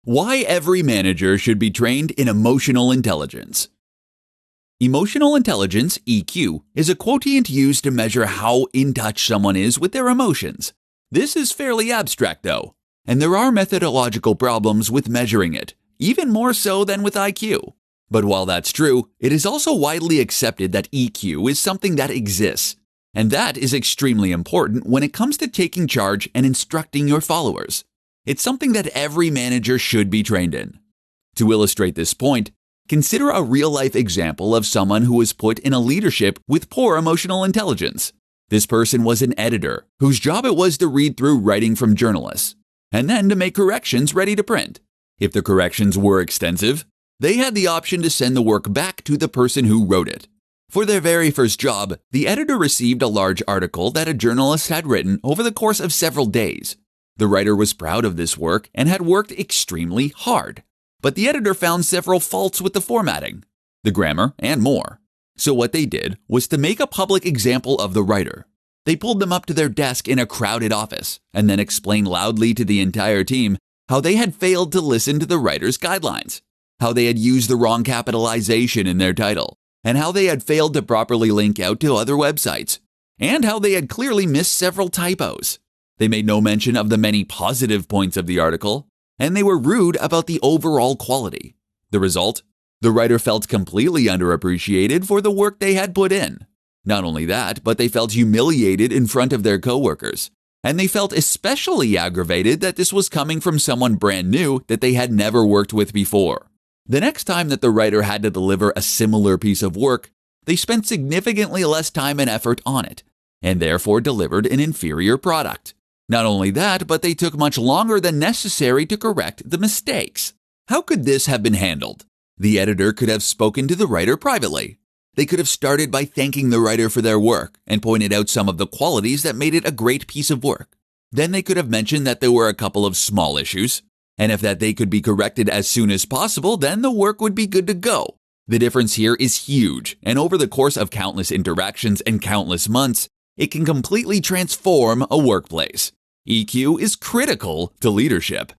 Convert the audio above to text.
Why every manager should be trained in emotional intelligence. Emotional intelligence, EQ, is a quotient used to measure how in touch someone is with their emotions. This is fairly abstract though, and there are methodological problems with measuring it, even more so than with IQ. But while that's true, it is also widely accepted that EQ is something that exists, and that is extremely important when it comes to taking charge and instructing your followers. It's something that every manager should be trained in. To illustrate this point, consider a real-life example of someone who was put in a leadership with poor emotional intelligence. This person was an editor whose job it was to read through writing from journalists, and then to make corrections ready to print. If the corrections were extensive, they had the option to send the work back to the person who wrote it. For their very first job, the editor received a large article that a journalist had written over the course of several days. The writer was proud of this work and had worked extremely hard. But the editor found several faults with the formatting, the grammar, and more. So what they did was to make a public example of the writer. They pulled them up to their desk in a crowded office and then explained loudly to the entire team how they had failed to listen to the writer's guidelines, how they had used the wrong capitalization in their title, and how they had failed to properly link out to other websites, and how they had clearly missed several typos. They made no mention of the many positive points of the article, and they were rude about the overall quality. The result? The writer felt completely underappreciated for the work they had put in. Not only that, but they felt humiliated in front of their coworkers, and they felt especially aggravated that this was coming from someone brand new that they had never worked with before. The next time that the writer had to deliver a similar piece of work, they spent significantly less time and effort on it, and therefore delivered an inferior product. Not only that, but they took much longer than necessary to correct the mistakes. How could this have been handled? The editor could have spoken to the writer privately. They could have started by thanking the writer for their work and pointed out some of the qualities that made it a great piece of work. Then they could have mentioned that there were a couple of small issues, and if that they could be corrected as soon as possible, then the work would be good to go. The difference here is huge, and over the course of countless interactions and countless months, it can completely transform a workplace. EQ is critical to leadership.